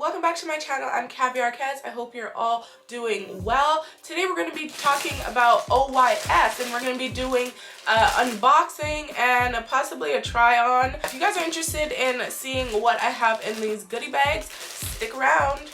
welcome back to my channel. I'm Kaviar Kez. I hope you're all doing well. Today we're going to be talking about OYS and we're going to be doing unboxing and possibly a try on. If you guys are interested in seeing what I have in these goodie bags, stick around.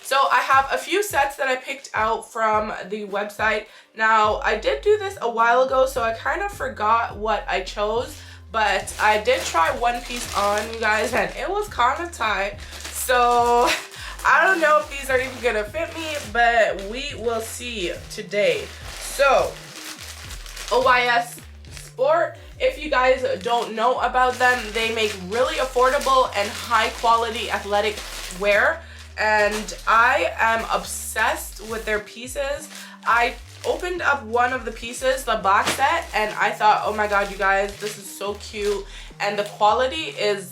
So I have a few sets that I picked out from the website. Now, I did do this a while ago, so I kind of forgot what I chose, but I did try one piece on, you guys, and it was kind of tight. So I don't know if these are even gonna fit me, but we will see today. So OYS Sport, if you guys don't know about them, they make really affordable and high quality athletic wear. And I am obsessed with their pieces. I opened up one of the pieces, the box set, and I thought, oh my god, you guys, this is so cute. And the quality is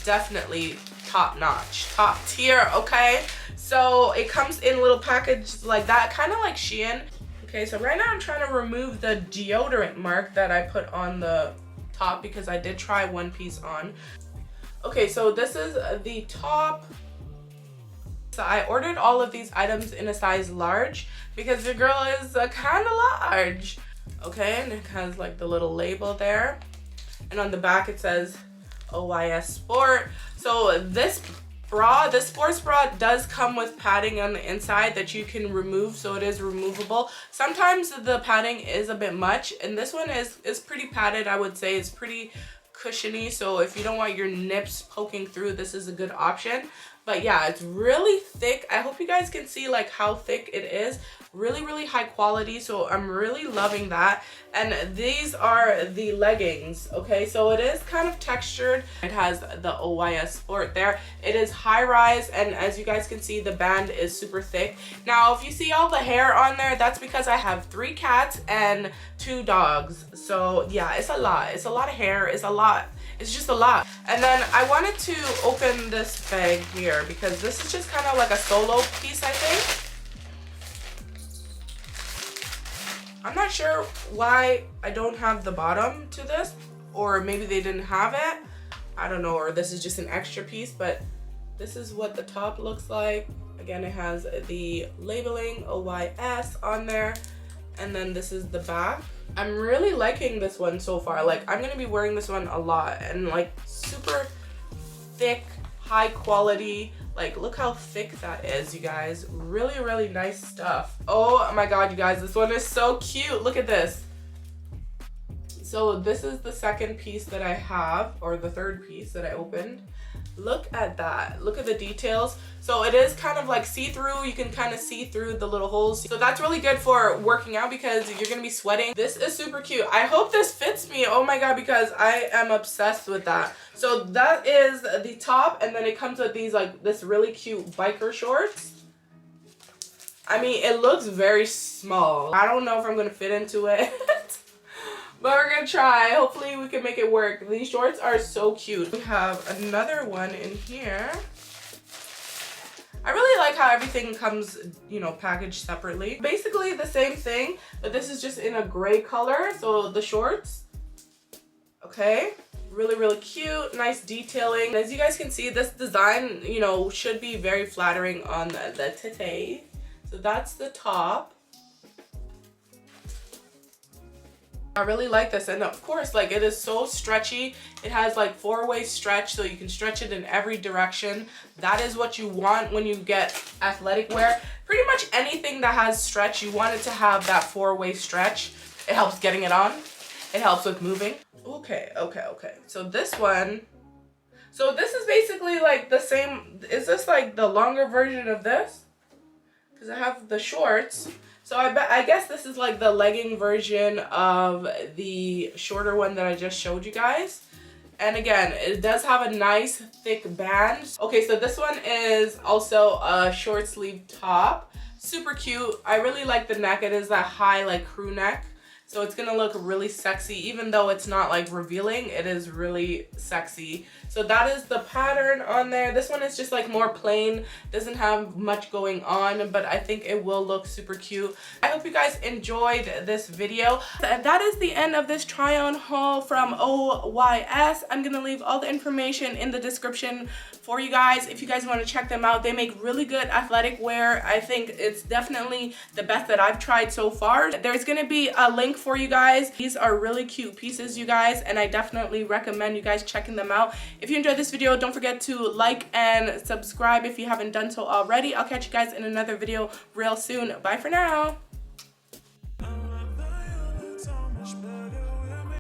definitely top notch, top tier, okay? So it comes in a little package like that, kind of like Shein. Okay, so right now I'm trying to remove the deodorant mark that I put on the top because I did try one piece on. Okay, so this is the top. So I ordered all of these items in a size large because your girl is kind of large. Okay, and it has like the little label there. And on the back it says OYS Sport. So this bra, this sports bra does come with padding on the inside that you can remove, so it is removable. Sometimes the padding is a bit much, and this one is pretty padded. I would say it's pretty cushiony, so if you don't want your nips poking through, this is a good option. But yeah, it's really thick. I hope you guys can see like how thick it is. Really high quality, so I'm really loving that. And these are the leggings, okay? So it is kind of textured. It has the OYS Sport there. It is high rise, and as you guys can see, the band is super thick. Now, if you see all the hair on there, that's because I have 3 cats and 2 dogs. So yeah, it's a lot. It's a lot of hair. It's a lot. It's just a lot. And then I wanted to open this bag here because this is just kind of like a solo piece, I think. I'm not sure why I don't have the bottom to this, or maybe they didn't have it. I don't know, or this is just an extra piece, but this is what the top looks like. Again, it has the labeling OYS on there, and then this is the back. I'm really liking this one so far. Like, I'm gonna be wearing this one a lot, and like super thick, high quality. Like, look how thick that is, you guys. Really nice stuff. Oh my god, you guys, this one is so cute. Look at this. So this is the second piece that I have, or the third piece that I opened. Look at that. Look at the details. So it is kind of like see-through. You can kind of see through the little holes. So that's really good for working out because you're gonna be sweating. This is super cute. I hope this fits me. Oh my god, because I am obsessed with that. So that is the top, and then it comes with these like this really cute biker shorts. I mean, it looks very small. I don't know if I'm gonna fit into it. But we're gonna try. Hopefully we can make it work. These shorts are so cute. We have another one in here. I really like how everything comes, you know, packaged separately. Basically the same thing, but this is just in a gray color. So the shorts, okay, really cute, nice detailing. As you guys can see, this design, you know, should be very flattering on the tete. So that's the top. I really like this, and of course, like, it is so stretchy. It has like 4-way stretch, so you can stretch it in every direction. That is what you want when you get athletic wear. Pretty much anything that has stretch, you want it to have that 4-way stretch. It helps getting it on. It helps with moving. Okay. So this one, so this is basically like the same. Is this like the longer version of this? Because I have the shorts. So I guess this is like the legging version of the shorter one that I just showed you guys. And again, it does have a nice thick band. Okay, so this one is also a short sleeve top. Super cute. I really like the neck. It is that high like crew neck. So it's gonna look really sexy, even though it's not like revealing, it is really sexy. So that is the pattern on there. This one is just like more plain, doesn't have much going on, but I think it will look super cute. I hope you guys enjoyed this video. And that is the end of this try-on haul from OYS. I'm gonna leave all the information in the description for you guys if you guys want to check them out. They make really good athletic wear. I think it's definitely the best that I've tried so far. There's gonna be a link for you guys. These are really cute pieces, you guys, and I definitely recommend you guys checking them out. If you enjoyed this video, don't forget to like and subscribe if you haven't done so already. I'll catch you guys in another video real soon. Bye for now.